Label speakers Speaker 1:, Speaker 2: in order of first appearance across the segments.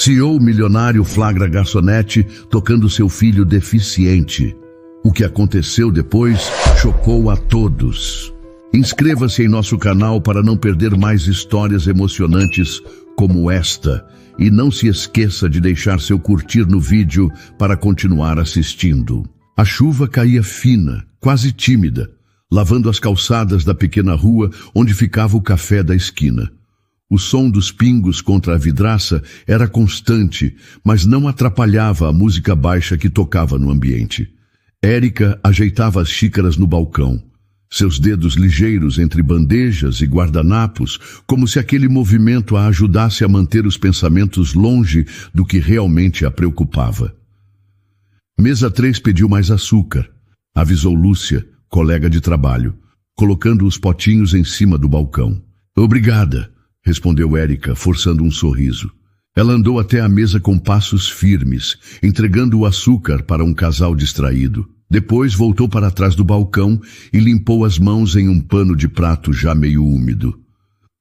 Speaker 1: CEO milionário flagra garçonete tocando seu filho deficiente. O que aconteceu depois chocou a todos. Inscreva-se em nosso canal para não perder mais histórias emocionantes como esta. E não se esqueça de deixar seu curtir no vídeo para continuar assistindo. A chuva caía fina, quase tímida, lavando as calçadas da pequena rua onde ficava o café da esquina. O som dos pingos contra a vidraça era constante, mas não atrapalhava a música baixa que tocava no ambiente. Érica ajeitava as xícaras no balcão, seus dedos ligeiros entre bandejas e guardanapos, como se aquele movimento a ajudasse a manter os pensamentos longe do que realmente a preocupava. Mesa 3 pediu mais açúcar, avisou Lúcia, colega de trabalho, colocando os potinhos em cima do balcão. Obrigada, respondeu Érica, forçando um sorriso. Ela andou até a mesa com passos firmes, entregando o açúcar para um casal distraído. Depois voltou para trás do balcão e limpou as mãos em um pano de prato já meio úmido.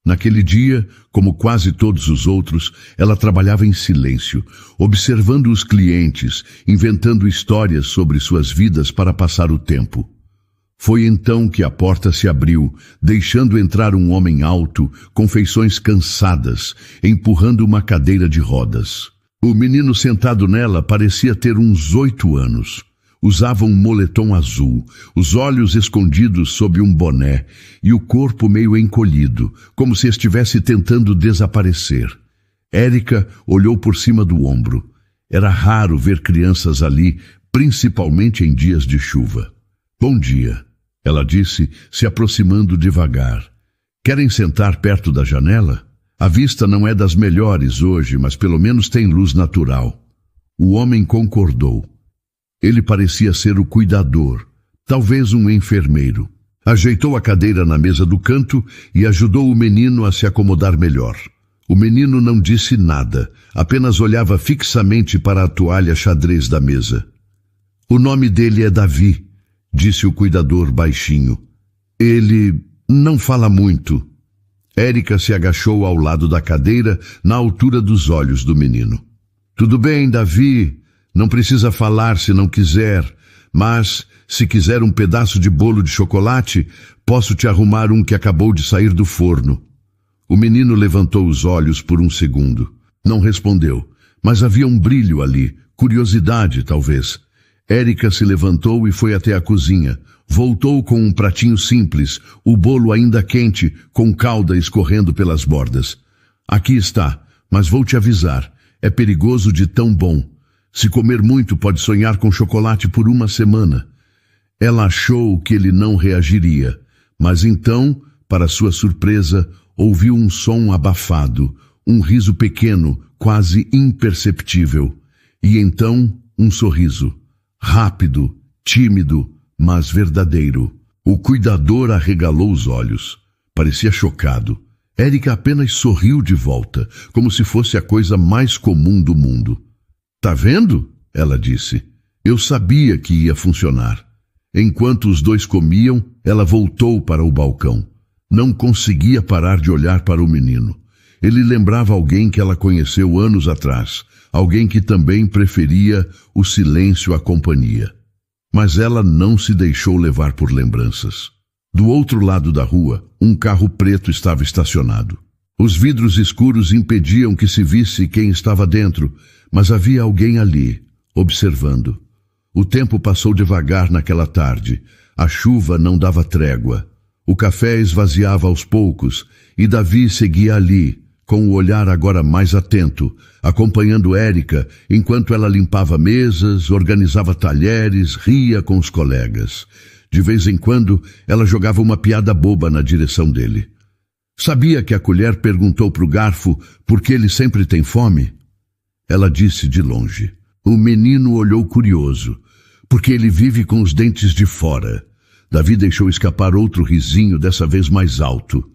Speaker 1: Naquele dia, como quase todos os outros, ela trabalhava em silêncio, observando os clientes, inventando histórias sobre suas vidas para passar o tempo. Foi então que a porta se abriu, deixando entrar um homem alto, com feições cansadas, empurrando uma cadeira de rodas. O menino sentado nela parecia ter uns 8 anos. Usava um moletom azul, os olhos escondidos sob um boné e o corpo meio encolhido, como se estivesse tentando desaparecer. Érica olhou por cima do ombro. Era raro ver crianças ali, principalmente em dias de chuva. Bom dia, ela disse, se aproximando devagar. Querem sentar perto da janela? A vista não é das melhores hoje, mas pelo menos tem luz natural. O homem concordou. Ele parecia ser o cuidador, talvez um enfermeiro. Ajeitou a cadeira na mesa do canto e ajudou o menino a se acomodar melhor. O menino não disse nada, apenas olhava fixamente para a toalha xadrez da mesa. O nome dele é Davi, disse o cuidador baixinho. Ele não fala muito. Érica se agachou ao lado da cadeira, na altura dos olhos do menino. Tudo bem, Davi. Não precisa falar se não quiser, mas, se quiser um pedaço de bolo de chocolate, posso te arrumar um que acabou de sair do forno. O menino levantou os olhos por um segundo. Não respondeu, mas havia um brilho ali, curiosidade talvez. Érica se levantou e foi até a cozinha. Voltou com um pratinho simples, o bolo ainda quente, com calda escorrendo pelas bordas. Aqui está, mas vou te avisar, é perigoso de tão bom. Se comer muito, pode sonhar com chocolate por uma semana. Ela achou que ele não reagiria, mas então, para sua surpresa, ouviu um som abafado, um riso pequeno, quase imperceptível. E então, um sorriso. Rápido, tímido, mas verdadeiro. O cuidador arregalou os olhos. Parecia chocado. Érica apenas sorriu de volta, como se fosse a coisa mais comum do mundo. Tá vendo? Ela disse. Eu sabia que ia funcionar. Enquanto os dois comiam, ela voltou para o balcão. Não conseguia parar de olhar para o menino. Ele lembrava alguém que ela conheceu anos atrás, alguém que também preferia o silêncio à companhia. Mas ela não se deixou levar por lembranças. Do outro lado da rua, um carro preto estava estacionado. Os vidros escuros impediam que se visse quem estava dentro, mas havia alguém ali, observando. O tempo passou devagar naquela tarde. A chuva não dava trégua. O café esvaziava aos poucos e Davi seguia ali, com o olhar agora mais atento, acompanhando Érica enquanto ela limpava mesas, organizava talheres, ria com os colegas. De vez em quando, ela jogava uma piada boba na direção dele. Sabia que a colher perguntou para o garfo por que ele sempre tem fome? Ela disse de longe. O menino olhou curioso, porque ele vive com os dentes de fora. Davi deixou escapar outro risinho, dessa vez mais alto.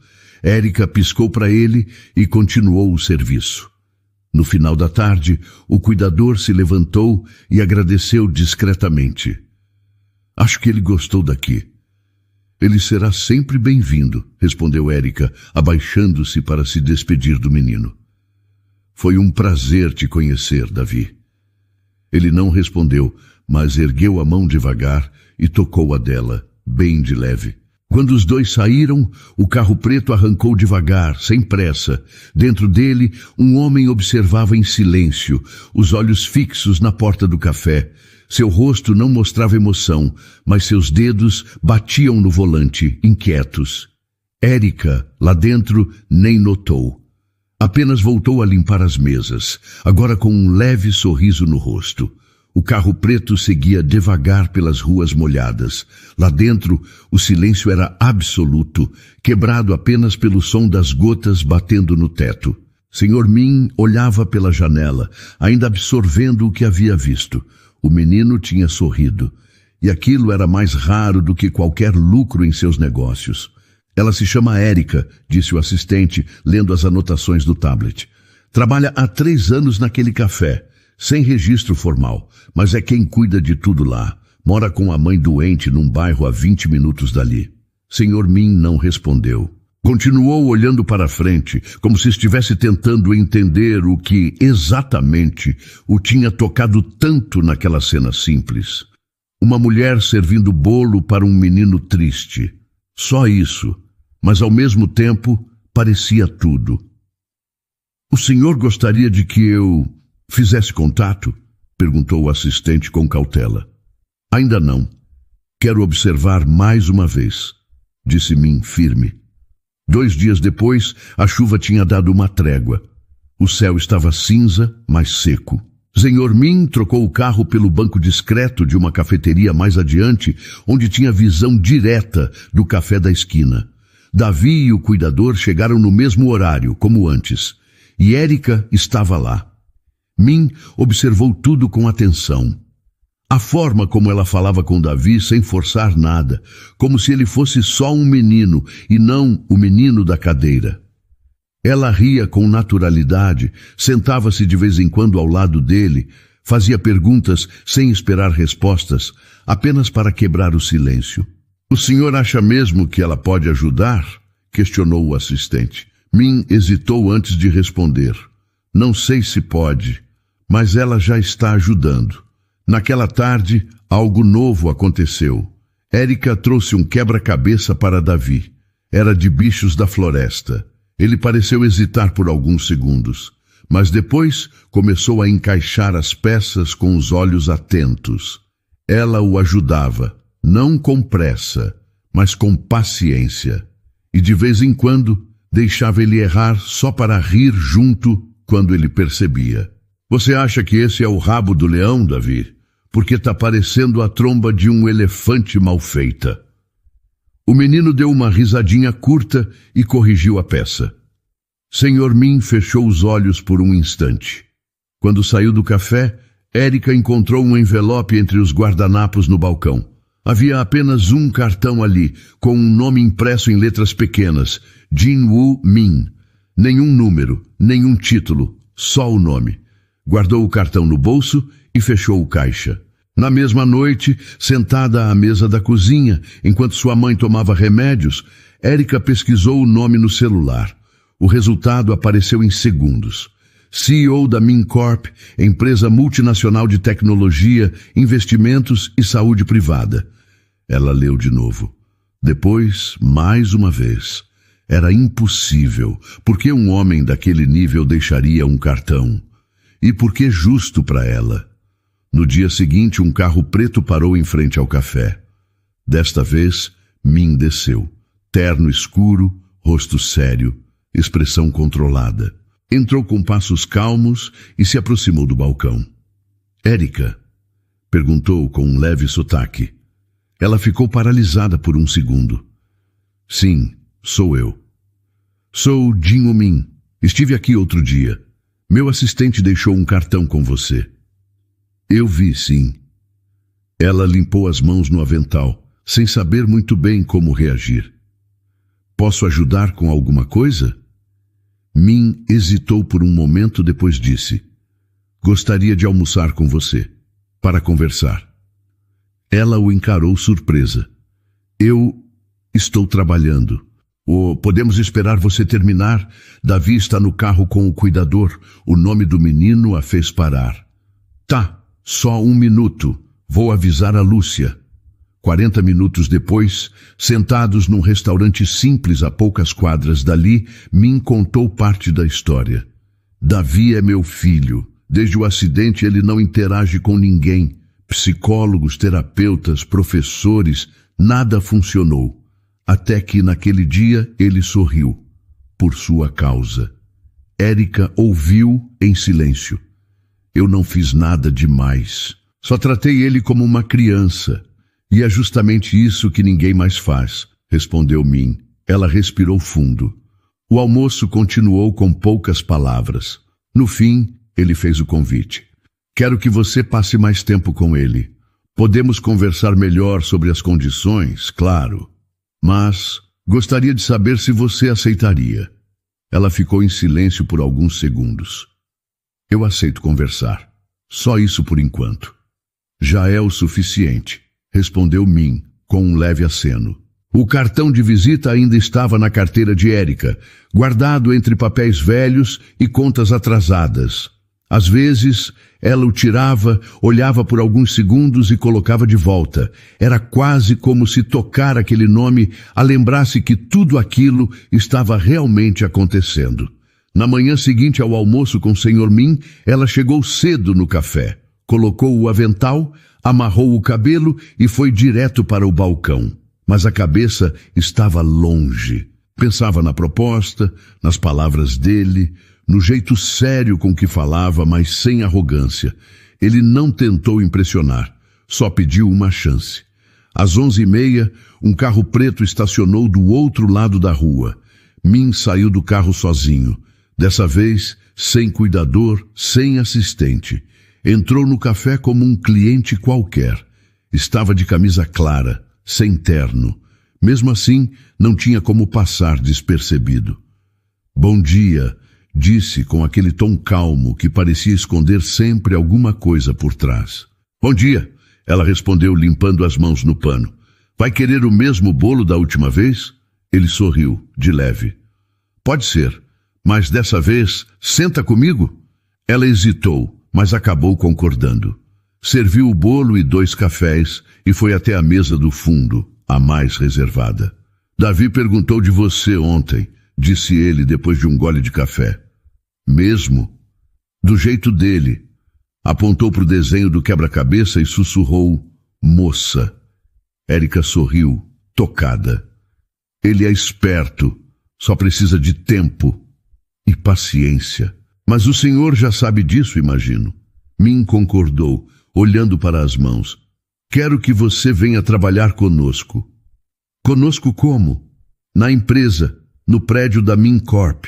Speaker 1: Érica piscou para ele e continuou o serviço. No final da tarde, o cuidador se levantou e agradeceu discretamente. Acho que ele gostou daqui. Ele será sempre bem-vindo, respondeu Érica, abaixando-se para se despedir do menino. Foi um prazer te conhecer, Davi. Ele não respondeu, mas ergueu a mão devagar e tocou a dela, bem de leve. Quando os dois saíram, o carro preto arrancou devagar, sem pressa. Dentro dele, um homem observava em silêncio, os olhos fixos na porta do café. Seu rosto não mostrava emoção, mas seus dedos batiam no volante, inquietos. Érica, lá dentro, nem notou. Apenas voltou a limpar as mesas, agora com um leve sorriso no rosto. O carro preto seguia devagar pelas ruas molhadas. Lá dentro, o silêncio era absoluto, quebrado apenas pelo som das gotas batendo no teto. Sr. Min olhava pela janela, ainda absorvendo o que havia visto. O menino tinha sorrido, e aquilo era mais raro do que qualquer lucro em seus negócios. Ela se chama Érica, disse o assistente, lendo as anotações do tablet. Trabalha há 3 anos naquele café, sem registro formal, mas é quem cuida de tudo lá. Mora com a mãe doente num bairro a 20 minutos dali. Sr. Min não respondeu. Continuou olhando para frente, como se estivesse tentando entender o que, exatamente, o tinha tocado tanto naquela cena simples. Uma mulher servindo bolo para um menino triste. Só isso, mas ao mesmo tempo parecia tudo. O senhor gostaria de que eu fizesse contato? Perguntou o assistente com cautela. Ainda não. Quero observar mais uma vez, disse Min firme. 2 dias depois, a chuva tinha dado uma trégua. O céu estava cinza, mas seco. Sr. Min trocou o carro pelo banco discreto de uma cafeteria mais adiante, onde tinha visão direta do café da esquina. Davi e o cuidador chegaram no mesmo horário, como antes, e Érica estava lá. Min observou tudo com atenção. A forma como ela falava com Davi sem forçar nada, como se ele fosse só um menino e não o menino da cadeira. Ela ria com naturalidade, sentava-se de vez em quando ao lado dele, fazia perguntas sem esperar respostas, apenas para quebrar o silêncio. O senhor acha mesmo que ela pode ajudar? Questionou o assistente. Min hesitou antes de responder. Não sei se pode, mas ela já está ajudando. Naquela tarde, algo novo aconteceu. Érica trouxe um quebra-cabeça para Davi. Era de bichos da floresta. Ele pareceu hesitar por alguns segundos, mas depois começou a encaixar as peças com os olhos atentos. Ela o ajudava, não com pressa, mas com paciência. E de vez em quando, deixava ele errar só para rir junto quando ele percebia. Você acha que esse é o rabo do leão, Davi? Porque está parecendo a tromba de um elefante mal feita. O menino deu uma risadinha curta e corrigiu a peça. Sr. Min fechou os olhos por um instante. Quando saiu do café, Érica encontrou um envelope entre os guardanapos no balcão. Havia apenas um cartão ali, com um nome impresso em letras pequenas, Jin-Woo Min. Nenhum número, nenhum título, só o nome. Guardou o cartão no bolso e fechou o caixa. Na mesma noite, sentada à mesa da cozinha, enquanto sua mãe tomava remédios, Érica pesquisou o nome no celular. O resultado apareceu em segundos. CEO da Min Corp, empresa multinacional de tecnologia, investimentos e saúde privada. Ela leu de novo. Depois, mais uma vez. Era impossível. Por que um homem daquele nível deixaria um cartão? E por que justo para ela? No dia seguinte, um carro preto parou em frente ao café. Desta vez, Min desceu. Terno escuro, rosto sério, expressão controlada. Entrou com passos calmos e se aproximou do balcão. Érica? Perguntou com um leve sotaque. Ela ficou paralisada por um segundo. Sim, sou eu. Sou Jin Min. Estive aqui outro dia. Meu assistente deixou um cartão com você. Eu vi, sim. Ela limpou as mãos no avental, sem saber muito bem como reagir. Posso ajudar com alguma coisa? Min hesitou por um momento, depois disse. Gostaria de almoçar com você, para conversar. Ela o encarou surpresa. Eu estou trabalhando. Podemos esperar você terminar? Davi está no carro com o cuidador. O nome do menino a fez parar. Tá, só 1 minuto. Vou avisar a Lúcia. 40 minutos depois, sentados num restaurante simples a poucas quadras dali, Min contou parte da história. Davi é meu filho. Desde o acidente ele não interage com ninguém. Psicólogos, terapeutas, professores, nada funcionou. Até que naquele dia ele sorriu. Por sua causa. Érica ouviu em silêncio. Eu não fiz nada demais. Só tratei ele como uma criança. E é justamente isso que ninguém mais faz, respondeu Min. Ela respirou fundo. O almoço continuou com poucas palavras. No fim, ele fez o convite. Quero que você passe mais tempo com ele. Podemos conversar melhor sobre as condições, claro. Mas gostaria de saber se você aceitaria. Ela ficou em silêncio por alguns segundos. Eu aceito conversar. Só isso por enquanto. Já é o suficiente, respondeu Min, com um leve aceno. O cartão de visita ainda estava na carteira de Érica, guardado entre papéis velhos e contas atrasadas. Às vezes, ela o tirava, olhava por alguns segundos e colocava de volta. Era quase como se tocar aquele nome a lembrasse que tudo aquilo estava realmente acontecendo. Na manhã seguinte ao almoço com o Sr. Min, ela chegou cedo no café. Colocou o avental, amarrou o cabelo e foi direto para o balcão. Mas a cabeça estava longe. Pensava na proposta, nas palavras dele, no jeito sério com que falava, mas sem arrogância. Ele não tentou impressionar, só pediu uma chance. Às 11h30, um carro preto estacionou do outro lado da rua. Min saiu do carro sozinho. Dessa vez, sem cuidador, sem assistente. Entrou no café como um cliente qualquer. Estava de camisa clara, sem terno. Mesmo assim, não tinha como passar despercebido. Bom dia, disse com aquele tom calmo que parecia esconder sempre alguma coisa por trás. Bom dia, ela respondeu limpando as mãos no pano. Vai querer o mesmo bolo da última vez? Ele sorriu, de leve. Pode ser, mas dessa vez, senta comigo? Ela hesitou, mas acabou concordando. Serviu o bolo e 2 cafés e foi até a mesa do fundo, a mais reservada. Davi perguntou de você ontem, disse ele depois de um gole de café. Mesmo? Do jeito dele. Apontou para o desenho do quebra-cabeça e sussurrou, moça. Érica sorriu, tocada. Ele é esperto, só precisa de tempo e paciência. Mas o senhor já sabe disso, imagino. Min concordou, olhando para as mãos. Quero que você venha trabalhar conosco. Conosco como? Na empresa, no prédio da Min Corp.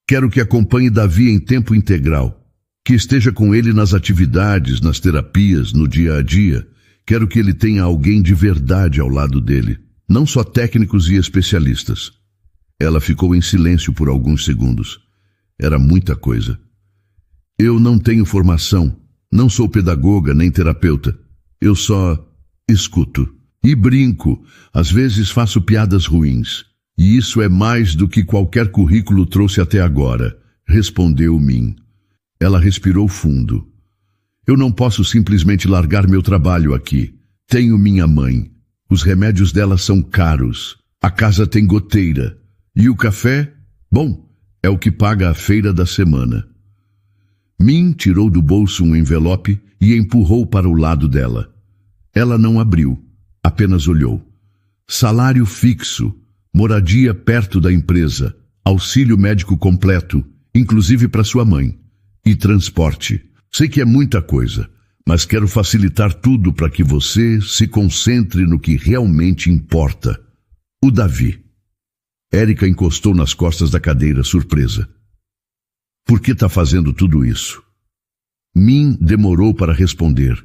Speaker 1: Quero que acompanhe Davi em tempo integral, que esteja com ele nas atividades, nas terapias, no dia a dia. Quero que ele tenha alguém de verdade ao lado dele, não só técnicos e especialistas. Ela ficou em silêncio por alguns segundos. Era muita coisa. Eu não tenho formação, não sou pedagoga nem terapeuta. Eu só escuto e brinco, às vezes faço piadas ruins. E isso é mais do que qualquer currículo trouxe até agora, respondeu Min. Ela respirou fundo. Eu não posso simplesmente largar meu trabalho aqui. Tenho minha mãe. Os remédios dela são caros. A casa tem goteira. E o café? Bom, é o que paga a feira da semana. Min tirou do bolso um envelope e empurrou para o lado dela. Ela não abriu, apenas olhou. Salário fixo. Moradia perto da empresa, auxílio médico completo, inclusive para sua mãe, e transporte. Sei que é muita coisa, mas quero facilitar tudo para que você se concentre no que realmente importa. O Davi. Érica encostou nas costas da cadeira, surpresa. Por que está fazendo tudo isso? Min demorou para responder.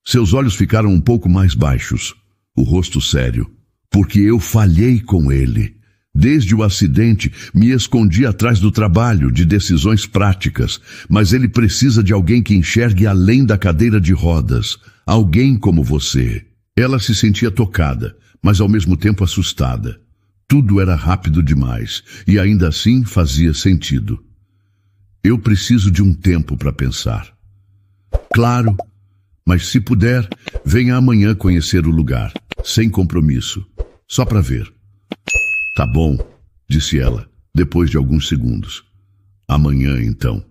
Speaker 1: Seus olhos ficaram um pouco mais baixos, o rosto sério. Porque eu falhei com ele. Desde o acidente, me escondi atrás do trabalho, de decisões práticas, mas ele precisa de alguém que enxergue além da cadeira de rodas. Alguém como você. Ela se sentia tocada, mas ao mesmo tempo assustada. Tudo era rápido demais e ainda assim fazia sentido. Eu preciso de um tempo para pensar. Claro, mas se puder, venha amanhã conhecer o lugar, sem compromisso, só para ver. Tá bom, disse ela, depois de alguns segundos. Amanhã, então.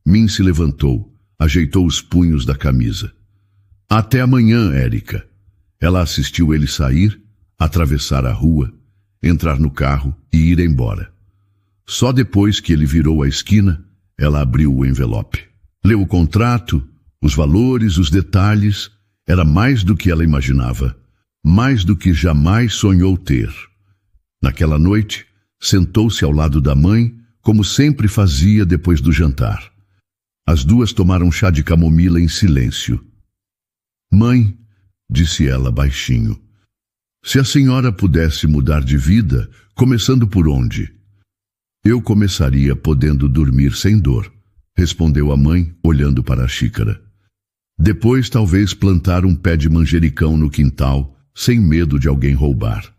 Speaker 1: Min se levantou, ajeitou os punhos da camisa. Até amanhã, Érica. Ela assistiu ele sair, atravessar a rua, entrar no carro e ir embora. Só depois que ele virou a esquina, ela abriu o envelope. Leu o contrato, os valores, os detalhes. Era mais do que ela imaginava, mais do que jamais sonhou ter. Naquela noite, sentou-se ao lado da mãe, como sempre fazia depois do jantar. As duas tomaram chá de camomila em silêncio. Mãe, disse ela baixinho, se a senhora pudesse mudar de vida, começando por onde? Eu começaria podendo dormir sem dor, respondeu a mãe, olhando para a xícara. Depois talvez plantar um pé de manjericão no quintal, sem medo de alguém roubar.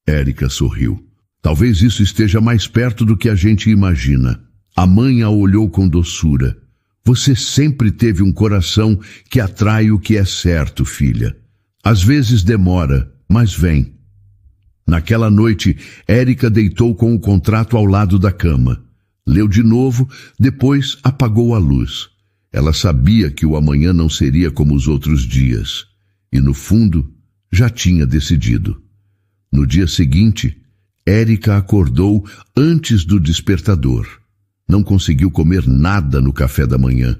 Speaker 1: Érica sorriu. Talvez isso esteja mais perto do que a gente imagina. A mãe a olhou com doçura. Você sempre teve um coração que atrai o que é certo, filha. Às vezes demora, mas vem. Naquela noite, Érica deitou com o contrato ao lado da cama. Leu de novo, depois apagou a luz. Ela sabia que o amanhã não seria como os outros dias. E no fundo, já tinha decidido. No dia seguinte, Érica acordou antes do despertador. Não conseguiu comer nada no café da manhã.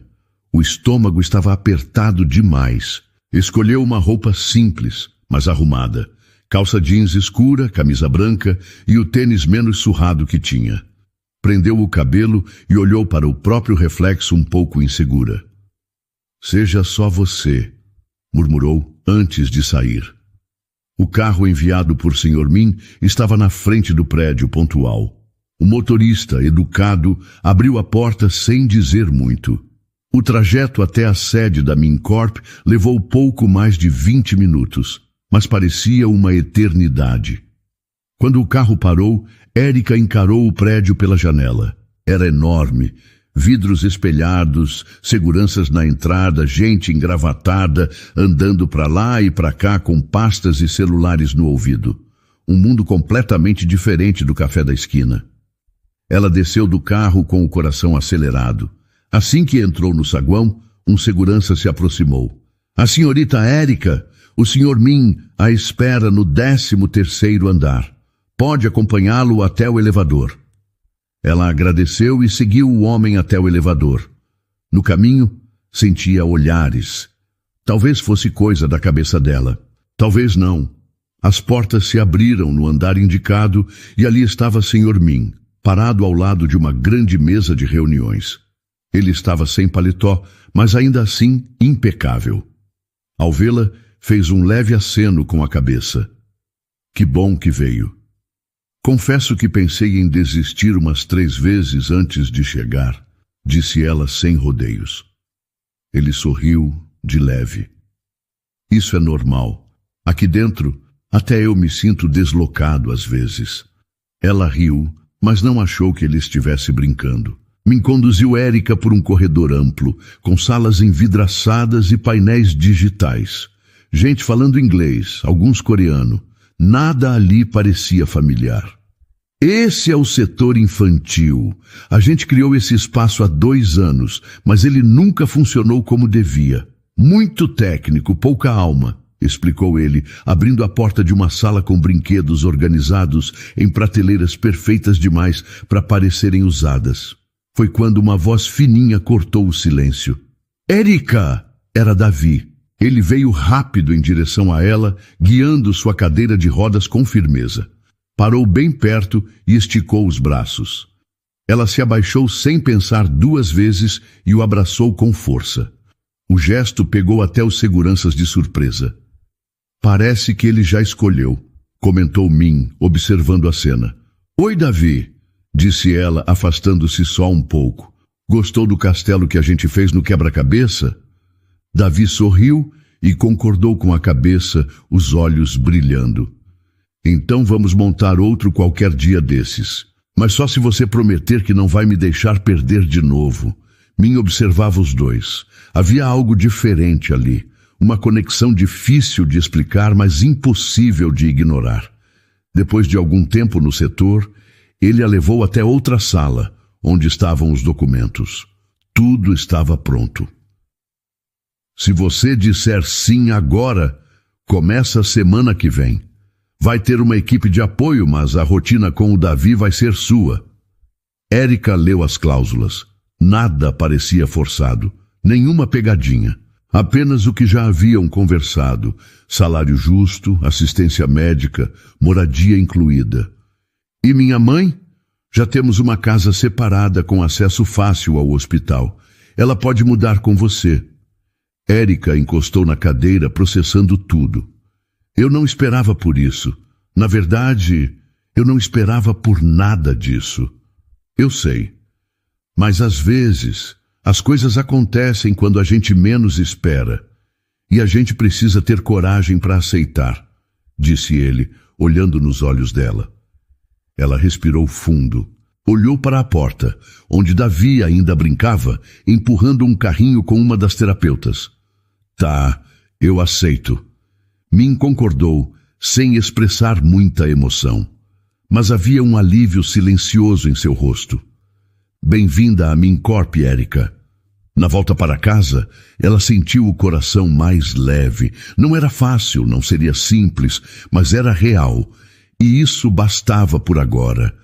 Speaker 1: O estômago estava apertado demais. Escolheu uma roupa simples, mas arrumada. Calça jeans escura, camisa branca e o tênis menos surrado que tinha. Prendeu o cabelo e olhou para o próprio reflexo um pouco insegura. Seja só você, murmurou antes de sair. O carro enviado por Sr. Min estava na frente do prédio pontual. O motorista, educado, abriu a porta sem dizer muito. O trajeto até a sede da Min Corp levou pouco mais de 20 minutos, mas parecia uma eternidade. Quando o carro parou, Érica encarou o prédio pela janela. Era enorme. Vidros espelhados, seguranças na entrada, gente engravatada, andando para lá e para cá com pastas e celulares no ouvido. Um mundo completamente diferente do café da esquina. Ela desceu do carro com o coração acelerado. Assim que entrou no saguão, um segurança se aproximou. A senhorita Érica, o Sr. Min a espera no 13º andar. Pode acompanhá-lo até o elevador. Ela agradeceu e seguiu o homem até o elevador. No caminho, sentia olhares. Talvez fosse coisa da cabeça dela. Talvez não. As portas se abriram no andar indicado e ali estava Sr. Min, parado ao lado de uma grande mesa de reuniões. Ele estava sem paletó, mas ainda assim impecável. Ao vê-la, fez um leve aceno com a cabeça. Que bom que veio. Confesso que pensei em desistir umas 3 vezes antes de chegar, disse ela sem rodeios. Ele sorriu de leve. Isso é normal. Aqui dentro, até eu me sinto deslocado às vezes. Ela riu, mas não achou que ele estivesse brincando. Me conduziu Érica por um corredor amplo, com salas envidraçadas e painéis digitais. Gente falando inglês, alguns coreano. Nada ali parecia familiar. Esse é o setor infantil. A gente criou esse espaço há 2 anos, mas ele nunca funcionou como devia. Muito técnico, pouca alma, explicou ele, abrindo a porta de uma sala com brinquedos organizados em prateleiras perfeitas demais para parecerem usadas. Foi quando uma voz fininha cortou o silêncio. Érica! Era Davi. Ele veio rápido em direção a ela, guiando sua cadeira de rodas com firmeza. Parou bem perto e esticou os braços. Ela se abaixou sem pensar 2 vezes e o abraçou com força. O gesto pegou até os seguranças de surpresa. Parece que ele já escolheu, comentou Min, observando a cena. Oi, Davi, disse ela, afastando-se só um pouco. Gostou do castelo que a gente fez no quebra-cabeça? Davi sorriu e concordou com a cabeça, os olhos brilhando. Então vamos montar outro qualquer dia desses. Mas só se você prometer que não vai me deixar perder de novo. Min observava os dois. Havia algo diferente ali. Uma conexão difícil de explicar, mas impossível de ignorar. Depois de algum tempo no setor, ele a levou até outra sala, onde estavam os documentos. Tudo estava pronto. Se você disser sim agora, começa a semana que vem. Vai ter uma equipe de apoio, mas a rotina com o Davi vai ser sua. Érica leu as cláusulas. Nada parecia forçado, nenhuma pegadinha. Apenas o que já haviam conversado. Salário justo, assistência médica, moradia incluída. E minha mãe? Já temos uma casa separada com acesso fácil ao hospital. Ela pode mudar com você. Érica encostou na cadeira, processando tudo. Eu não esperava por isso. Na verdade, eu não esperava por nada disso. Eu sei. Mas às vezes, as coisas acontecem quando a gente menos espera. E a gente precisa ter coragem para aceitar, disse ele, olhando nos olhos dela. Ela respirou fundo. Olhou para a porta, onde Davi ainda brincava, empurrando um carrinho com uma das terapeutas. Tá, eu aceito. Min concordou, sem expressar muita emoção. Mas havia um alívio silencioso em seu rosto. Bem-vinda a Mincorp, Érica. Na volta para casa, ela sentiu o coração mais leve. Não era fácil, não seria simples, mas era real. E isso bastava por agora.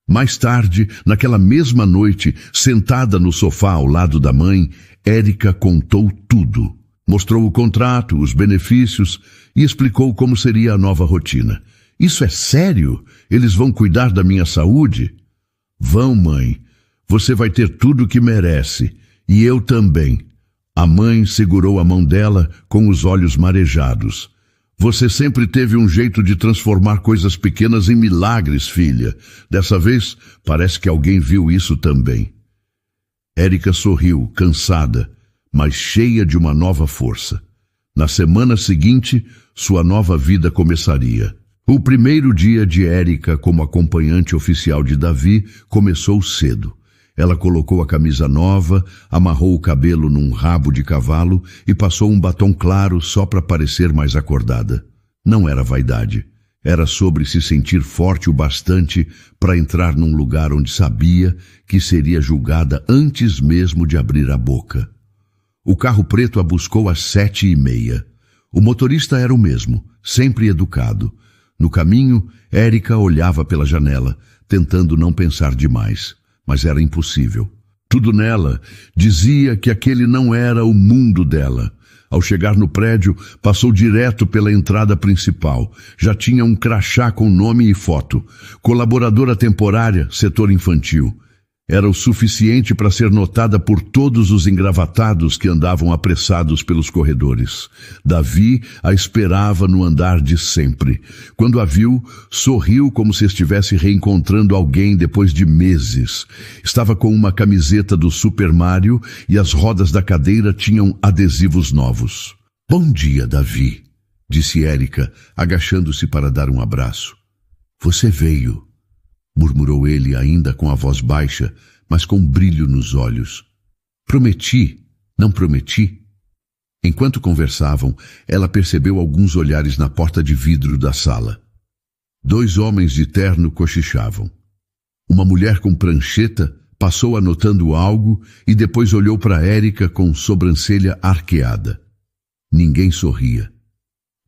Speaker 1: Mais tarde, naquela mesma noite, sentada no sofá ao lado da mãe, Érica contou tudo. Mostrou o contrato, os benefícios e explicou como seria a nova rotina. Isso é sério? Eles vão cuidar da minha saúde? Vão, mãe. Você vai ter tudo o que merece. E eu também. A mãe segurou a mão dela com os olhos marejados. Você sempre teve um jeito de transformar coisas pequenas em milagres, filha. Dessa vez, parece que alguém viu isso também. Érica sorriu, cansada, mas cheia de uma nova força. Na semana seguinte, sua nova vida começaria. O primeiro dia de Érica como acompanhante oficial de Davi começou cedo. Ela colocou a camisa nova, amarrou o cabelo num rabo de cavalo e passou um batom claro só para parecer mais acordada. Não era vaidade. Era sobre se sentir forte o bastante para entrar num lugar onde sabia que seria julgada antes mesmo de abrir a boca. O carro preto a buscou às 7h30. O motorista era o mesmo, sempre educado. No caminho, Érica olhava pela janela, tentando não pensar demais. Mas era impossível. Tudo nela dizia que aquele não era o mundo dela. Ao chegar no prédio, passou direto pela entrada principal. Já tinha um crachá com nome e foto. Colaboradora temporária, setor infantil. Era o suficiente para ser notada por todos os engravatados que andavam apressados pelos corredores. Davi a esperava no andar de sempre. Quando a viu, sorriu como se estivesse reencontrando alguém depois de meses. Estava com uma camiseta do Super Mario e as rodas da cadeira tinham adesivos novos. Bom dia, Davi, disse Érica, agachando-se para dar um abraço. Você veio, murmurou ele ainda com a voz baixa, mas com brilho nos olhos. Prometi, não prometi? Enquanto conversavam, ela percebeu alguns olhares na porta de vidro da sala. 2 homens de terno cochichavam. Uma mulher com prancheta passou anotando algo e depois olhou para Érica com sobrancelha arqueada. Ninguém sorria.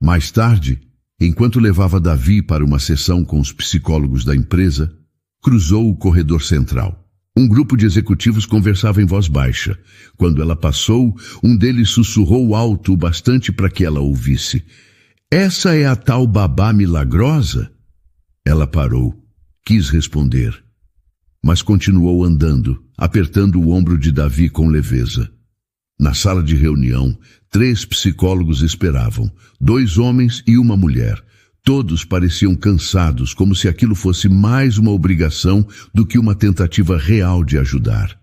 Speaker 1: Mais tarde, enquanto levava Davi para uma sessão com os psicólogos da empresa, cruzou o corredor central. Um grupo de executivos conversava em voz baixa. Quando ela passou, um deles sussurrou alto o bastante para que ela ouvisse. Essa é a tal babá milagrosa? Ela parou. Quis responder. Mas continuou andando, apertando o ombro de Davi com leveza. Na sala de reunião, 3 psicólogos esperavam, 2 homens e uma mulher. Todos pareciam cansados, como se aquilo fosse mais uma obrigação do que uma tentativa real de ajudar.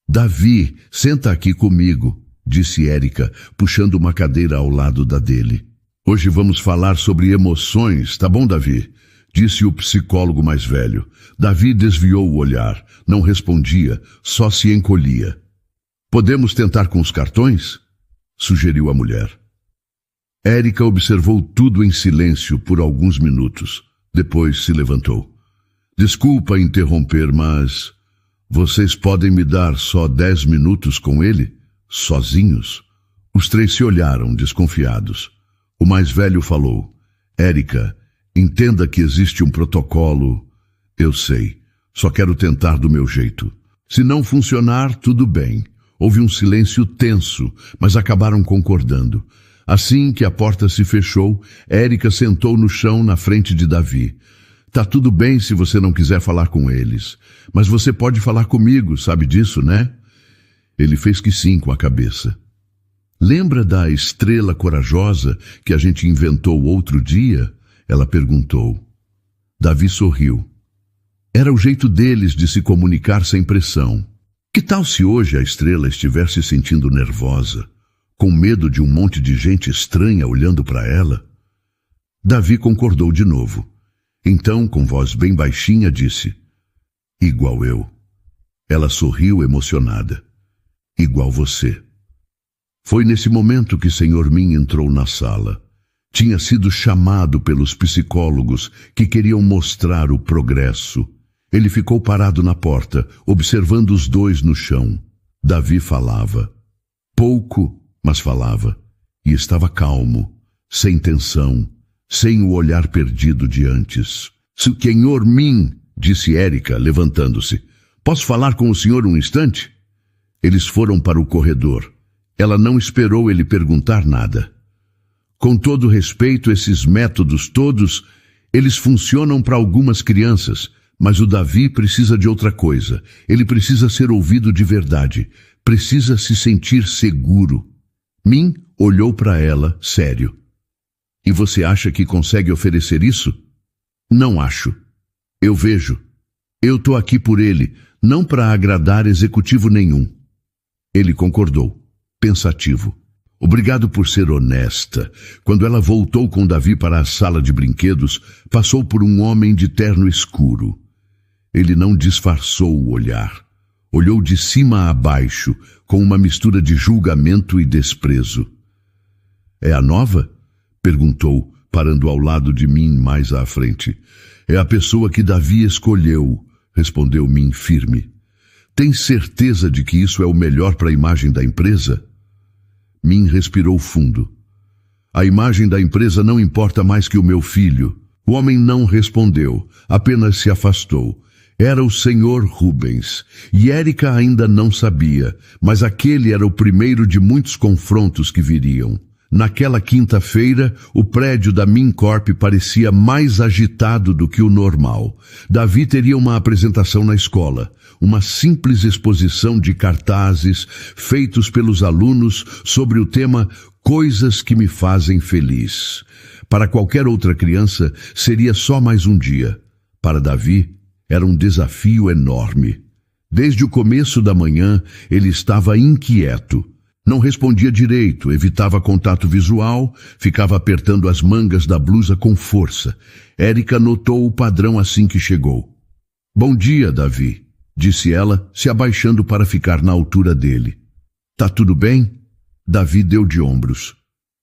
Speaker 1: Davi, senta aqui comigo, disse Érica, puxando uma cadeira ao lado da dele. Hoje vamos falar sobre emoções, tá bom, Davi? Disse o psicólogo mais velho. Davi desviou o olhar, não respondia, só se encolhia. Podemos tentar com os cartões? Sugeriu a mulher. Érica observou tudo em silêncio por alguns minutos. Depois se levantou. Desculpa interromper, mas vocês podem me dar só 10 minutos com ele? Sozinhos? Os três se olharam, desconfiados. O mais velho falou. Érica, entenda que existe um protocolo. Eu sei. Só quero tentar do meu jeito. Se não funcionar, tudo bem. Houve um silêncio tenso, mas acabaram concordando. Assim que a porta se fechou, Érica sentou no chão na frente de Davi. Tá tudo bem se você não quiser falar com eles, mas você pode falar comigo, sabe disso, né? Ele fez que sim com a cabeça. Lembra da estrela corajosa que a gente inventou outro dia? Ela perguntou. Davi sorriu. Era o jeito deles de se comunicar sem pressão. Que tal se hoje a estrela estiver se sentindo nervosa, com medo de um monte de gente estranha olhando para ela? Davi concordou de novo. Então, com voz bem baixinha, disse, igual eu. Ela sorriu emocionada. Igual você. Foi nesse momento que Sr. Min entrou na sala. Tinha sido chamado pelos psicólogos que queriam mostrar o progresso. Ele ficou parado na porta, observando os dois no chão. Davi falava. Pouco, mas falava. E estava calmo, sem tensão, sem o olhar perdido de antes. Sr. Min, disse Érica, levantando-se. Posso falar com o senhor um instante? Eles foram para o corredor. Ela não esperou ele perguntar nada. Com todo respeito, esses métodos todos, eles funcionam para algumas crianças, mas o Davi precisa de outra coisa. Ele precisa ser ouvido de verdade. Precisa se sentir seguro. Min olhou para ela, sério. E você acha que consegue oferecer isso? Não acho. Eu vejo. Eu tô aqui por ele, não para agradar executivo nenhum. Ele concordou, pensativo. Obrigado por ser honesta. Quando ela voltou com Davi para a sala de brinquedos, passou por um homem de terno escuro. Ele não disfarçou o olhar. Olhou de cima a baixo, com uma mistura de julgamento e desprezo. É a nova? Perguntou, parando ao lado de mim mais à frente. É a pessoa que Davi escolheu, respondeu Min firme. Tem certeza de que isso é o melhor para a imagem da empresa? Min respirou fundo. A imagem da empresa não importa mais que o meu filho. O homem não respondeu, apenas se afastou. Era o Sr. Rubens, e Érica ainda não sabia, mas aquele era o primeiro de muitos confrontos que viriam. Naquela quinta-feira, o prédio da Mincorp parecia mais agitado do que o normal. Davi teria uma apresentação na escola, uma simples exposição de cartazes feitos pelos alunos sobre o tema Coisas que me fazem feliz. Para qualquer outra criança, seria só mais um dia. Para Davi, era um desafio enorme. Desde o começo da manhã, ele estava inquieto. Não respondia direito, evitava contato visual, ficava apertando as mangas da blusa com força. Érica notou o padrão assim que chegou. Bom dia, Davi, disse ela, se abaixando para ficar na altura dele. Tá tudo bem? Davi deu de ombros.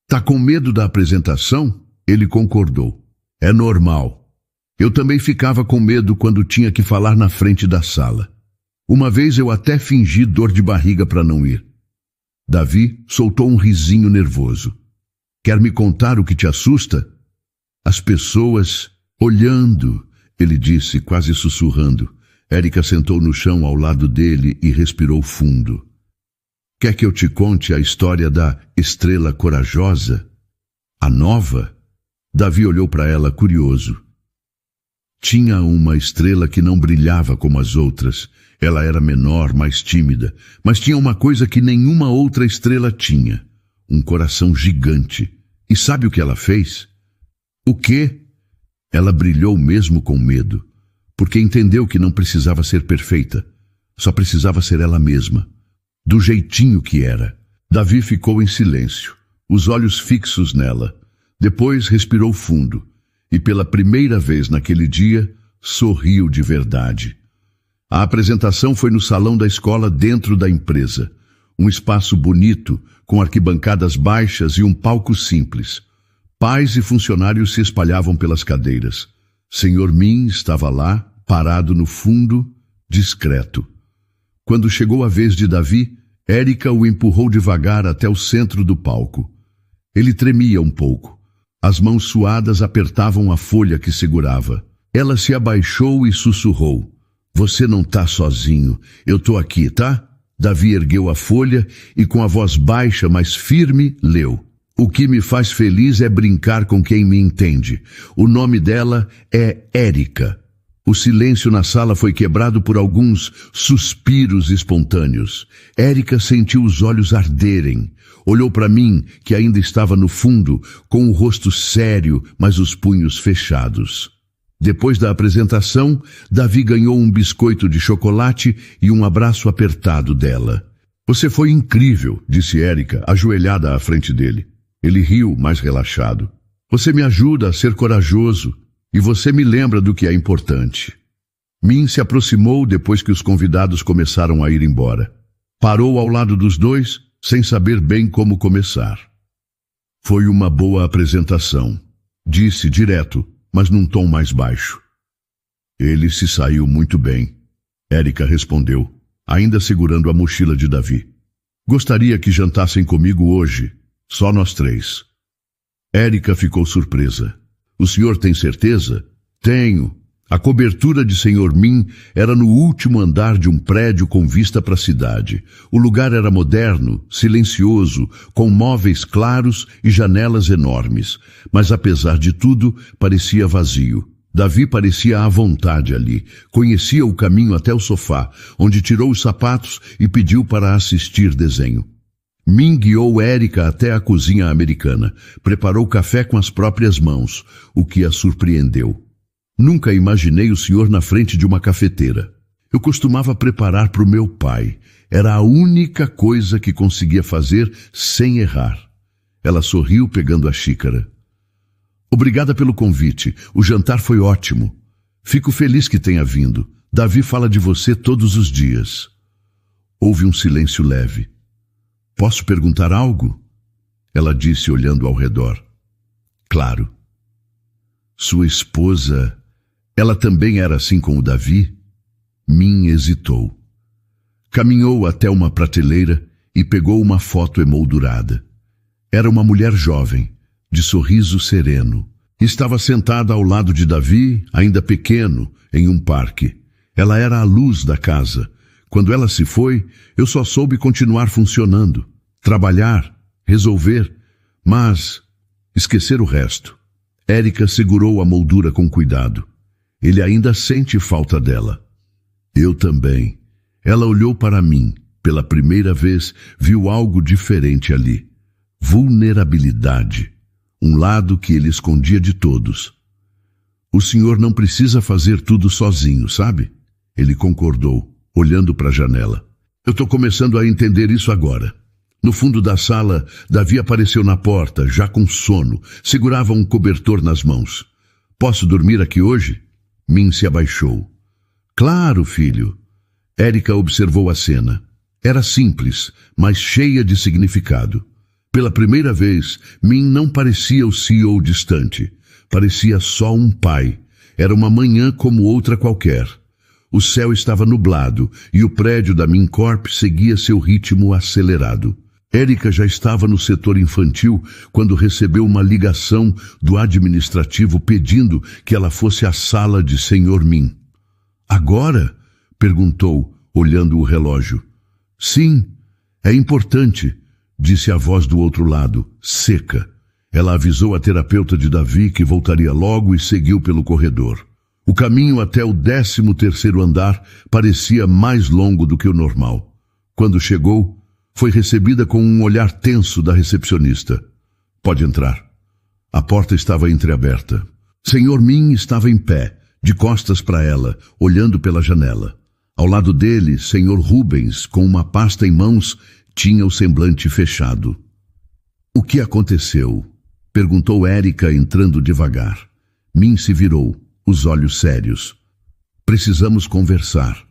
Speaker 1: Tá com medo da apresentação? Ele concordou. É normal. Eu também ficava com medo quando tinha que falar na frente da sala. Uma vez eu até fingi dor de barriga para não ir. Davi soltou um risinho nervoso. Quer me contar o que te assusta? As pessoas olhando, ele disse, quase sussurrando. Érica sentou no chão ao lado dele e respirou fundo. Quer que eu te conte a história da estrela corajosa? A nova? Davi olhou para ela curioso. Tinha uma estrela que não brilhava como as outras. Ela era menor, mais tímida, mas tinha uma coisa que nenhuma outra estrela tinha. Um coração gigante. E sabe o que ela fez? O quê? Ela brilhou mesmo com medo, porque entendeu que não precisava ser perfeita. Só precisava ser ela mesma, do jeitinho que era. Davi ficou em silêncio, os olhos fixos nela. Depois respirou fundo e, pela primeira vez naquele dia, sorriu de verdade. A apresentação foi no salão da escola dentro da empresa. Um espaço bonito, com arquibancadas baixas e um palco simples. Pais e funcionários se espalhavam pelas cadeiras. Senhor Min estava lá, parado no fundo, discreto. Quando chegou a vez de Davi, Érica o empurrou devagar até o centro do palco. Ele tremia um pouco. As mãos suadas apertavam a folha que segurava. Ela se abaixou e sussurrou. Você não tá sozinho. Eu tô aqui, tá? Davi ergueu a folha e com a voz baixa, mas firme, leu. O que me faz feliz é brincar com quem me entende. O nome dela é Érica. O silêncio na sala foi quebrado por alguns suspiros espontâneos. Érica sentiu os olhos arderem. Olhou para mim, que ainda estava no fundo, com o rosto sério, mas os punhos fechados. Depois da apresentação, Davi ganhou um biscoito de chocolate e um abraço apertado dela. Você foi incrível, disse Érica, ajoelhada à frente dele. Ele riu, mais relaxado. Você me ajuda a ser corajoso. E você me lembra do que é importante. Min se aproximou depois que os convidados começaram a ir embora. Parou ao lado dos dois, sem saber bem como começar. Foi uma boa apresentação, disse direto, mas num tom mais baixo. Ele se saiu muito bem, Érica respondeu, ainda segurando a mochila de Davi. Gostaria que jantassem comigo hoje, só nós três. Érica ficou surpresa. O senhor tem certeza? Tenho. A cobertura de Senhor Min era no último andar de um prédio com vista para a cidade. O lugar era moderno, silencioso, com móveis claros e janelas enormes. Mas apesar de tudo, parecia vazio. Davi parecia à vontade ali. Conhecia o caminho até o sofá, onde tirou os sapatos e pediu para assistir desenho. Min guiou Érica até a cozinha americana. Preparou café com as próprias mãos, o que a surpreendeu. Nunca imaginei o senhor na frente de uma cafeteira. Eu costumava preparar para o meu pai. Era a única coisa que conseguia fazer sem errar. Ela sorriu pegando a xícara. Obrigada pelo convite. O jantar foi ótimo. Fico feliz que tenha vindo. Davi fala de você todos os dias. Houve um silêncio leve. Posso perguntar algo? Ela disse olhando ao redor. Claro. Sua esposa, ela também era assim com o Davi? Min hesitou. Caminhou até uma prateleira e pegou uma foto emoldurada. Era uma mulher jovem, de sorriso sereno. Estava sentada ao lado de Davi, ainda pequeno, em um parque. Ela era a luz da casa. Quando ela se foi, eu só soube continuar funcionando, trabalhar, resolver, mas esquecer o resto. Érica segurou a moldura com cuidado. Ele ainda sente falta dela. Eu também. Ela olhou para mim. Pela primeira vez, viu algo diferente ali. Vulnerabilidade. Um lado que ele escondia de todos. O senhor não precisa fazer tudo sozinho, sabe? Ele concordou, olhando para a janela. Eu estou começando a entender isso agora. No fundo da sala, Davi apareceu na porta, já com sono. Segurava um cobertor nas mãos. Posso dormir aqui hoje? Min se abaixou. Claro, filho. Érica observou a cena. Era simples, mas cheia de significado. Pela primeira vez, Min não parecia o CEO distante. Parecia só um pai. Era uma manhã como outra qualquer. O céu estava nublado e o prédio da Min Corp seguia seu ritmo acelerado. Érica já estava no setor infantil quando recebeu uma ligação do administrativo pedindo que ela fosse à sala de Senhor Min. Agora? Perguntou, olhando o relógio. Sim, é importante, disse a voz do outro lado, seca. Ela avisou a terapeuta de Davi que voltaria logo e seguiu pelo corredor. O caminho até o 13º andar parecia mais longo do que o normal. Quando chegou, foi recebida com um olhar tenso da recepcionista. Pode entrar. A porta estava entreaberta. Senhor Min estava em pé, de costas para ela, olhando pela janela. Ao lado dele, Senhor Rubens, com uma pasta em mãos, tinha o semblante fechado. O que aconteceu? Perguntou Érica, entrando devagar. Min se virou, os olhos sérios. Precisamos conversar.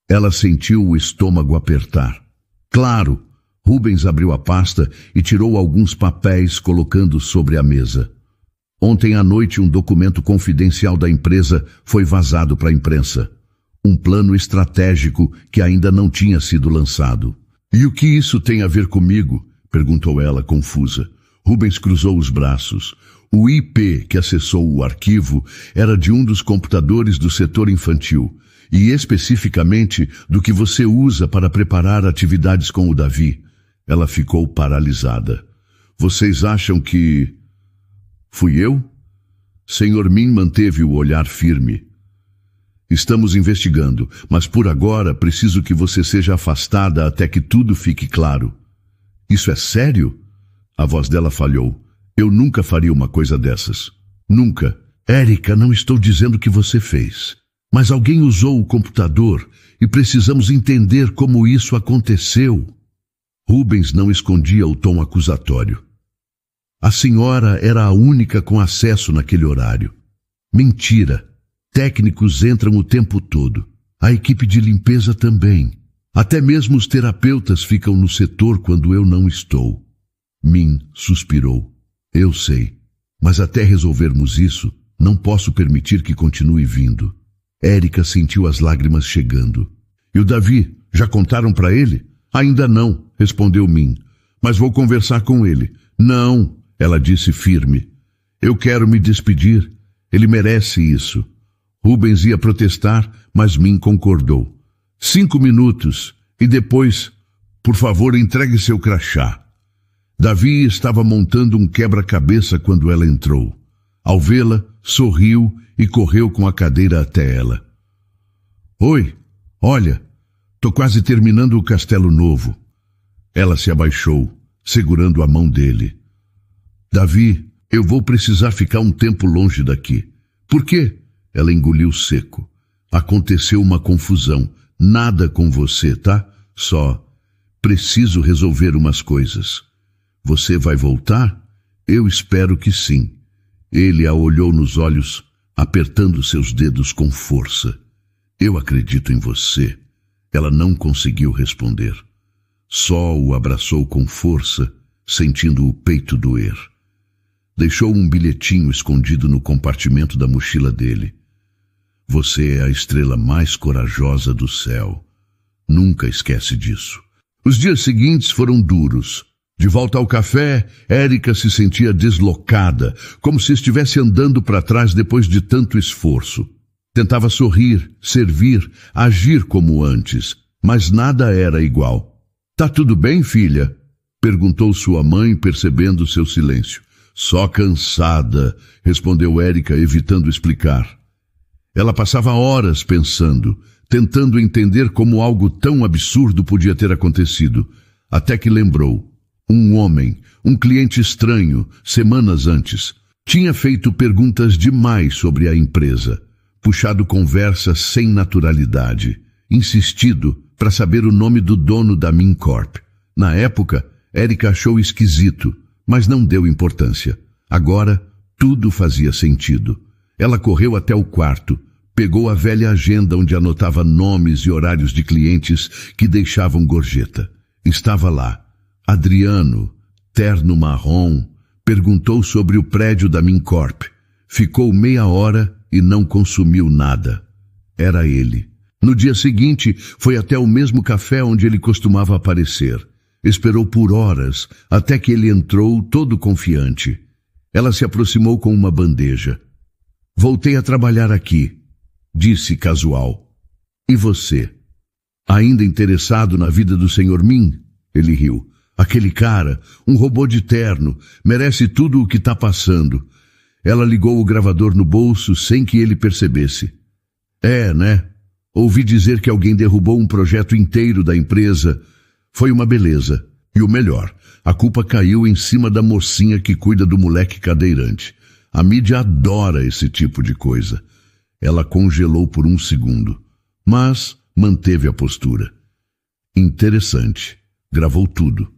Speaker 1: Ela sentiu o estômago apertar. Claro! Rubens abriu a pasta e tirou alguns papéis, colocando sobre a mesa. Ontem à noite um documento confidencial da empresa foi vazado para a imprensa. Um plano estratégico que ainda não tinha sido lançado. E o que isso tem a ver comigo? Perguntou ela, confusa. Rubens cruzou os braços. O IP que acessou o arquivo era de um dos computadores do setor infantil, e especificamente do que você usa para preparar atividades com o Davi. Ela ficou paralisada. Vocês acham que... Fui eu? Senhor Min manteve o olhar firme. Estamos investigando, mas por agora preciso que você seja afastada até que tudo fique claro. Isso é sério? A voz dela falhou. Eu nunca faria uma coisa dessas. Nunca. Érica, não estou dizendo que você fez. Mas alguém usou o computador e precisamos entender como isso aconteceu. Rubens não escondia o tom acusatório. A senhora era a única com acesso naquele horário. Mentira. Técnicos entram o tempo todo. A equipe de limpeza também. Até mesmo os terapeutas ficam no setor quando eu não estou. Min suspirou. Eu sei. Mas até resolvermos isso, não posso permitir que continue vindo. Érica sentiu as lágrimas chegando. E o Davi? Já contaram para ele? Ainda não, respondeu Min. Mas vou conversar com ele. Não, ela disse firme. Eu quero me despedir. Ele merece isso. Rubens ia protestar, mas Min concordou. 5 minutos, e depois, por favor, entregue seu crachá. Davi estava montando um quebra-cabeça quando ela entrou. Ao vê-la, sorriu e correu com a cadeira até ela. Oi, olha, tô quase terminando o Castelo Novo. Ela se abaixou, segurando a mão dele. Davi, eu vou precisar ficar um tempo longe daqui. Por quê? Ela engoliu seco. Aconteceu uma confusão. Nada com você, tá? Só preciso resolver umas coisas. Você vai voltar? Eu espero que sim. Ele a olhou nos olhos, apertando seus dedos com força. Eu acredito em você. Ela não conseguiu responder. Só o abraçou com força, sentindo o peito doer. Deixou um bilhetinho escondido no compartimento da mochila dele. Você é a estrela mais corajosa do céu. Nunca esquece disso. Os dias seguintes foram duros. De volta ao café, Érica se sentia deslocada, como se estivesse andando para trás depois de tanto esforço. Tentava sorrir, servir, agir como antes, mas nada era igual. Tá tudo bem, filha? Perguntou sua mãe, percebendo seu silêncio. Só cansada, respondeu Érica, evitando explicar. Ela passava horas pensando, tentando entender como algo tão absurdo podia ter acontecido, até que lembrou. Um homem, um cliente estranho, semanas antes, tinha feito perguntas demais sobre a empresa, puxado conversa sem naturalidade, insistido para saber o nome do dono da Min Corp. Na época, Érica achou esquisito, mas não deu importância. Agora, tudo fazia sentido. Ela correu até o quarto, pegou a velha agenda onde anotava nomes e horários de clientes que deixavam gorjeta. Estava lá. Adriano, terno marrom, perguntou sobre o prédio da Min Corp. Ficou meia hora e não consumiu nada. Era ele. No dia seguinte, foi até o mesmo café onde ele costumava aparecer. Esperou por horas, até que ele entrou todo confiante. Ela se aproximou com uma bandeja. Voltei a trabalhar aqui, disse casual. E você? Ainda interessado na vida do Sr. Min? Ele riu. Aquele cara, um robô de terno, merece tudo o que está passando. Ela ligou o gravador no bolso sem que ele percebesse. É, né? Ouvi dizer que alguém derrubou um projeto inteiro da empresa. Foi uma beleza. E o melhor, a culpa caiu em cima da mocinha que cuida do moleque cadeirante. A mídia adora esse tipo de coisa. Ela congelou por um segundo, mas manteve a postura. Interessante. Gravou tudo.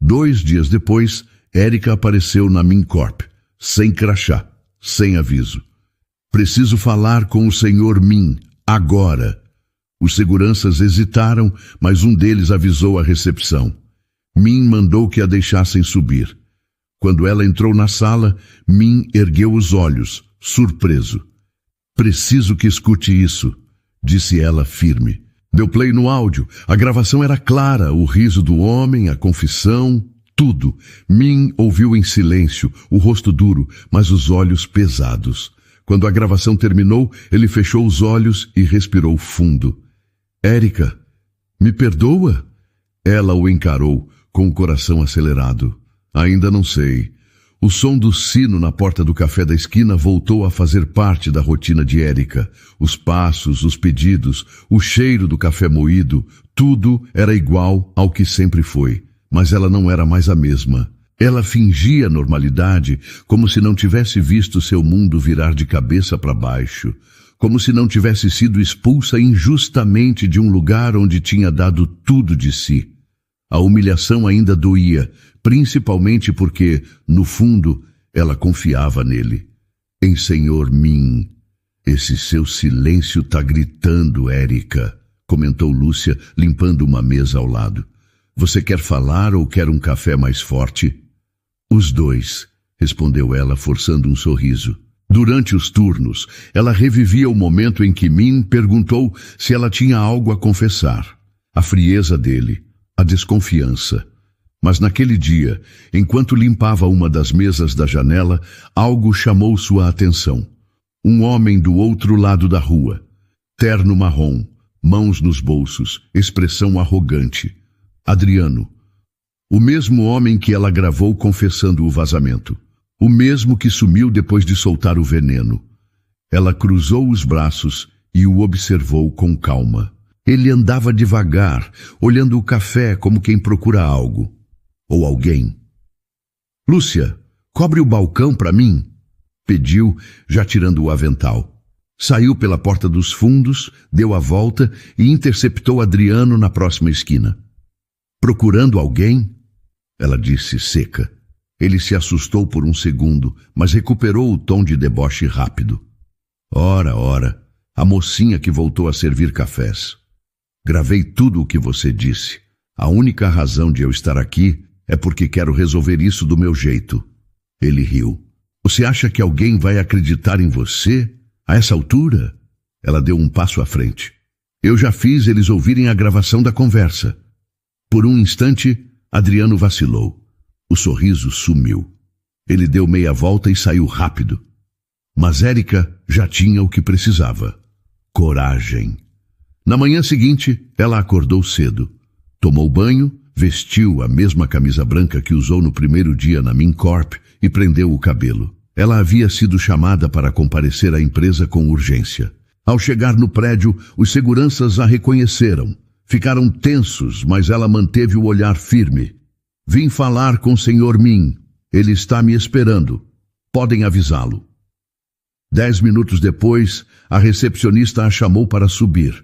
Speaker 1: 2 dias depois, Érica apareceu na Mincorp, sem crachá, sem aviso. Preciso falar com o Sr. Min, agora. Os seguranças hesitaram, mas um deles avisou a recepção. Min mandou que a deixassem subir. Quando ela entrou na sala, Min ergueu os olhos, surpreso. Preciso que escute isso, disse ela firme. Deu play no áudio. A gravação era clara, o riso do homem, a confissão, tudo. Min ouviu em silêncio, o rosto duro, mas os olhos pesados. Quando a gravação terminou, ele fechou os olhos e respirou fundo. Érica, me perdoa? Ela o encarou, com o coração acelerado. Ainda não sei. O som do sino na porta do café da esquina voltou a fazer parte da rotina de Érica. Os passos, os pedidos, o cheiro do café moído, tudo era igual ao que sempre foi. Mas ela não era mais a mesma. Ela fingia normalidade, como se não tivesse visto seu mundo virar de cabeça para baixo, como se não tivesse sido expulsa injustamente de um lugar onde tinha dado tudo de si. A humilhação ainda doía, principalmente porque, no fundo, ela confiava nele. Em Sr. Min. Esse seu silêncio tá gritando, Érica, comentou Lúcia, limpando uma mesa ao lado. Você quer falar ou quer um café mais forte? Os dois, respondeu ela, forçando um sorriso. Durante os turnos, ela revivia o momento em que Min perguntou se ela tinha algo a confessar. A frieza dele, a desconfiança. Mas naquele dia, enquanto limpava uma das mesas da janela, algo chamou sua atenção. Um homem do outro lado da rua. Terno marrom, mãos nos bolsos, expressão arrogante. Adriano. O mesmo homem que ela gravou confessando o vazamento. O mesmo que sumiu depois de soltar o veneno. Ela cruzou os braços e o observou com calma. Ele andava devagar, olhando o café como quem procura algo. Ou alguém. Lúcia, cobre o balcão para mim, pediu, já tirando o avental. Saiu pela porta dos fundos, deu a volta e interceptou Adriano na próxima esquina. Procurando alguém? Ela disse seca. Ele se assustou por um segundo, mas recuperou o tom de deboche rápido. Ora, a mocinha que voltou a servir cafés. Gravei tudo o que você disse. A única razão de eu estar aqui é porque quero resolver isso do meu jeito. Ele riu. Você acha que alguém vai acreditar em você? A essa altura? Ela deu um passo à frente. Eu já fiz eles ouvirem a gravação da conversa. Por um instante, Adriano vacilou. O sorriso sumiu. Ele deu meia volta e saiu rápido. Mas Érica já tinha o que precisava. Coragem. Na manhã seguinte, ela acordou cedo. Tomou banho, vestiu a mesma camisa branca que usou no primeiro dia na Mincorp e prendeu o cabelo. Ela havia sido chamada para comparecer à empresa com urgência. Ao chegar no prédio, os seguranças a reconheceram. Ficaram tensos, mas ela manteve o olhar firme. Vim falar com o Sr. Min. Ele está me esperando. Podem avisá-lo. 10 minutos depois, a recepcionista a chamou para subir.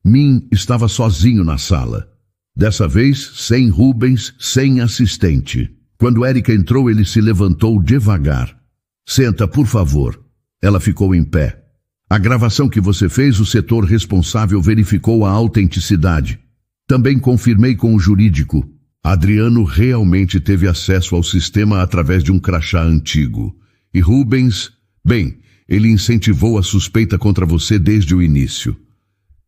Speaker 1: Min estava sozinho na sala. Dessa vez, sem Rubens, sem assistente. Quando Érica entrou, ele se levantou devagar. Senta, por favor. Ela ficou em pé. A gravação que você fez, o setor responsável verificou a autenticidade. Também confirmei com o jurídico. Adriano realmente teve acesso ao sistema através de um crachá antigo. E Rubens, bem, ele incentivou a suspeita contra você desde o início.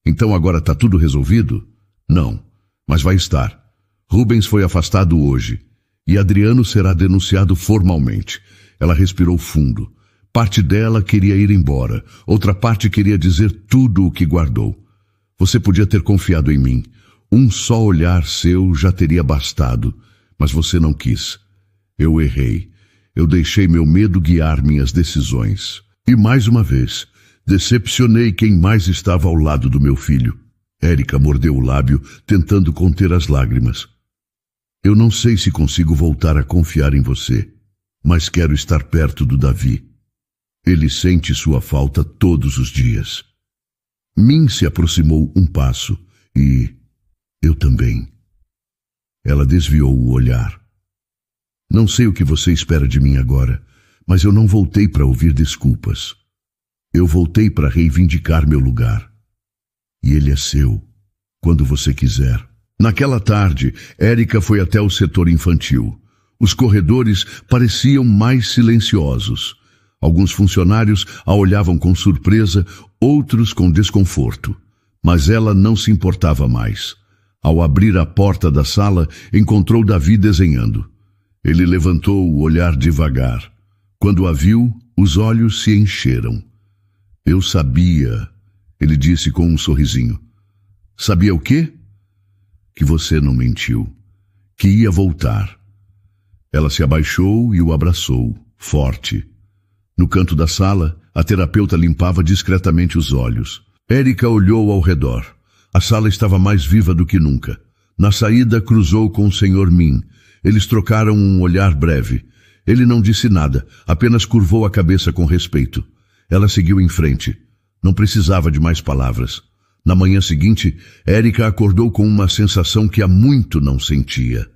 Speaker 1: Então agora está tudo resolvido? Não, mas vai estar. Rubens foi afastado hoje. E Adriano será denunciado formalmente. Ela respirou fundo. Parte dela queria ir embora. Outra parte queria dizer tudo o que guardou. Você podia ter confiado em mim. Um só olhar seu já teria bastado. Mas você não quis. Eu errei. Eu deixei meu medo guiar minhas decisões. E mais uma vez, decepcionei quem mais estava ao lado do meu filho. Érica mordeu o lábio, tentando conter as lágrimas. Eu não sei se consigo voltar a confiar em você, mas quero estar perto do Davi. Ele sente sua falta todos os dias. Min se aproximou um passo e eu também. Ela desviou o olhar. Não sei o que você espera de mim agora, mas eu não voltei para ouvir desculpas. Eu voltei para reivindicar meu lugar. E ele é seu, quando você quiser. Naquela tarde, Érica foi até o setor infantil. Os corredores pareciam mais silenciosos. Alguns funcionários a olhavam com surpresa, outros com desconforto. Mas ela não se importava mais. Ao abrir a porta da sala, encontrou Davi desenhando. Ele levantou o olhar devagar. Quando a viu, os olhos se encheram. Eu sabia, ele disse com um sorrisinho. Sabia o quê? Que você não mentiu, que ia voltar. Ela se abaixou e o abraçou, forte. No canto da sala, a terapeuta limpava discretamente os olhos. Érica olhou ao redor. A sala estava mais viva do que nunca. Na saída, cruzou com o Sr. Min. Eles trocaram um olhar breve. Ele não disse nada, apenas curvou a cabeça com respeito. Ela seguiu em frente. Não precisava de mais palavras. Na manhã seguinte, Érica acordou com uma sensação que há muito não sentia.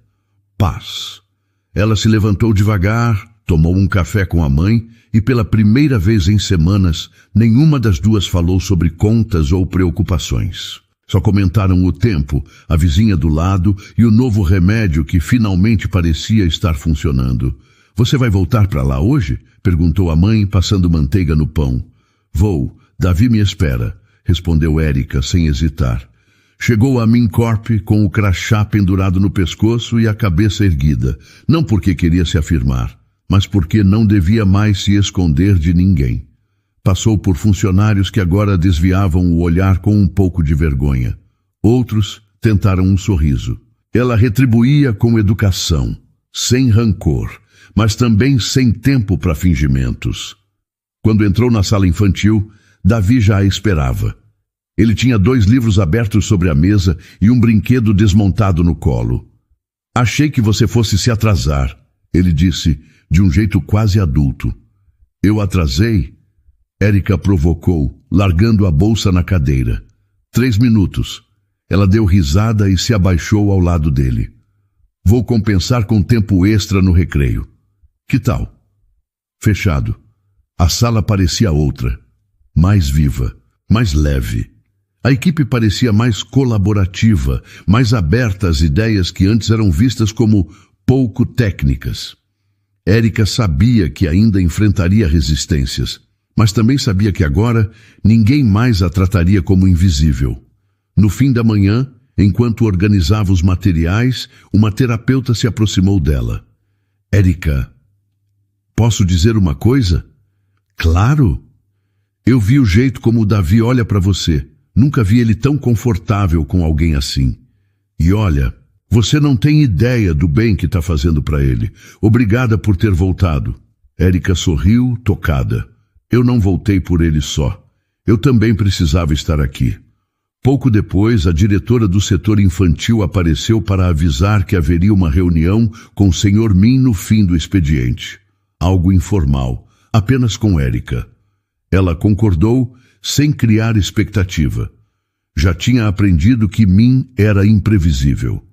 Speaker 1: Paz. Ela se levantou devagar, tomou um café com a mãe e pela primeira vez em semanas, nenhuma das duas falou sobre contas ou preocupações. Só comentaram o tempo, a vizinha do lado e o novo remédio que finalmente parecia estar funcionando. Você vai voltar para lá hoje? Perguntou a mãe, passando manteiga no pão. Vou. Davi me espera, respondeu Érica sem hesitar. Chegou a Mincorp com o crachá pendurado no pescoço e a cabeça erguida, não porque queria se afirmar, mas porque não devia mais se esconder de ninguém. Passou por funcionários que agora desviavam o olhar com um pouco de vergonha. Outros tentaram um sorriso. Ela retribuía com educação, sem rancor, mas também sem tempo para fingimentos. Quando entrou na sala infantil, Davi já a esperava. Ele tinha 2 livros abertos sobre a mesa e um brinquedo desmontado no colo. Achei que você fosse se atrasar, ele disse, de um jeito quase adulto. Eu atrasei? Érica provocou, largando a bolsa na cadeira. 3 minutos. Ela deu risada e se abaixou ao lado dele. Vou compensar com tempo extra no recreio. Que tal? Fechado. A sala parecia outra. Mais viva, mais leve. A equipe parecia mais colaborativa, mais aberta às ideias que antes eram vistas como pouco técnicas. Érica sabia que ainda enfrentaria resistências, mas também sabia que agora ninguém mais a trataria como invisível. No fim da manhã, enquanto organizava os materiais, uma terapeuta se aproximou dela. Érica, posso dizer uma coisa? Claro! Eu vi o jeito como o Davi olha para você. Nunca vi ele tão confortável com alguém assim. E olha, você não tem ideia do bem que está fazendo para ele. Obrigada por ter voltado. Érica sorriu, tocada. Eu não voltei por ele só. Eu também precisava estar aqui. Pouco depois, a diretora do setor infantil apareceu para avisar que haveria uma reunião com o Sr. Min no fim do expediente. Algo informal, apenas com Érica. Ela concordou, sem criar expectativa. Já tinha aprendido que Min era imprevisível.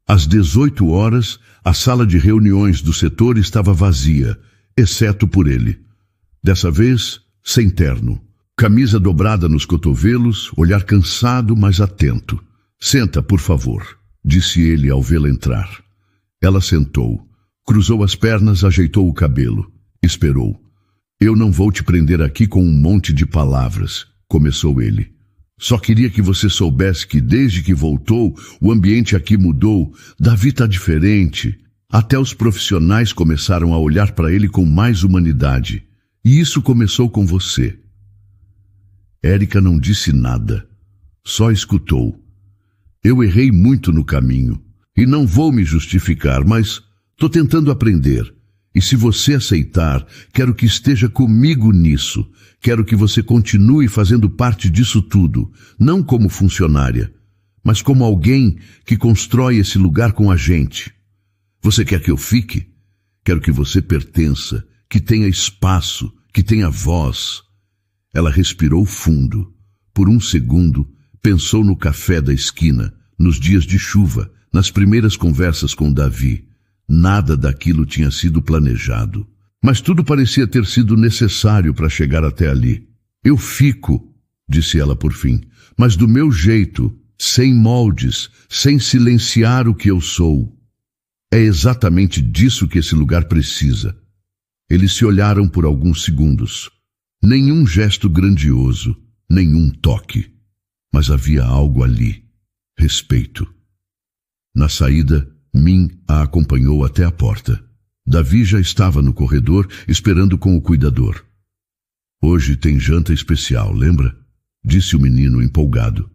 Speaker 1: Às 18 horas, a sala de reuniões do setor estava vazia, exceto por ele. Dessa vez, sem terno. Camisa dobrada nos cotovelos, olhar cansado, mas atento. Senta, por favor, disse ele ao vê-la entrar. Ela sentou, cruzou as pernas, ajeitou o cabelo. Esperou. Eu não vou te prender aqui com um monte de palavras, começou ele. Só queria que você soubesse que desde que voltou, o ambiente aqui mudou. Davi está diferente. Até os profissionais começaram a olhar para ele com mais humanidade. E isso começou com você. Érica não disse nada. Só escutou. Eu errei muito no caminho. E não vou me justificar, mas estou tentando aprender. E se você aceitar, quero que esteja comigo nisso. Quero que você continue fazendo parte disso tudo, não como funcionária, mas como alguém que constrói esse lugar com a gente. Você quer que eu fique? Quero que você pertença, que tenha espaço, que tenha voz. Ela respirou fundo. Por um segundo, pensou no café da esquina, nos dias de chuva, nas primeiras conversas com Davi. Nada daquilo tinha sido planejado. Mas tudo parecia ter sido necessário para chegar até ali. Eu fico, disse ela por fim, mas do meu jeito, sem moldes, sem silenciar o que eu sou. É exatamente disso que esse lugar precisa. Eles se olharam por alguns segundos. Nenhum gesto grandioso, nenhum toque. Mas havia algo ali. Respeito. Na saída, Min a acompanhou até a porta. Davi já estava no corredor, esperando com o cuidador. Hoje tem janta especial, lembra? Disse o menino empolgado.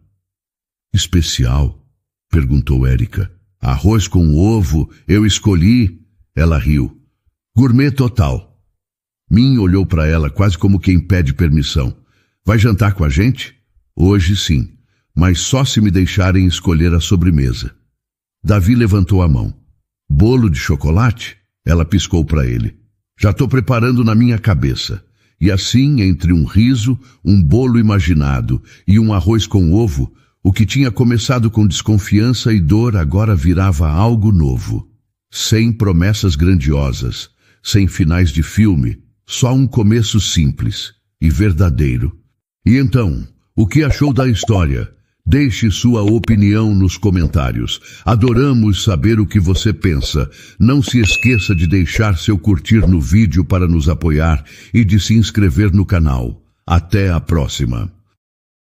Speaker 1: Especial? Perguntou Érica. Arroz com ovo, eu escolhi. Ela riu. Gourmet total. Min olhou para ela quase como quem pede permissão. Vai jantar com a gente? Hoje sim, mas só se me deixarem escolher a sobremesa. Davi levantou a mão. Bolo de chocolate? Ela piscou para ele. Já estou preparando na minha cabeça. E assim, entre um riso, um bolo imaginado e um arroz com ovo, o que tinha começado com desconfiança e dor agora virava algo novo. Sem promessas grandiosas, sem finais de filme, só um começo simples e verdadeiro. E então, o que achou da história? Deixe sua opinião nos comentários. Adoramos saber o que você pensa. Não se esqueça de deixar seu curtir no vídeo para nos apoiar e de se inscrever no canal. Até a próxima!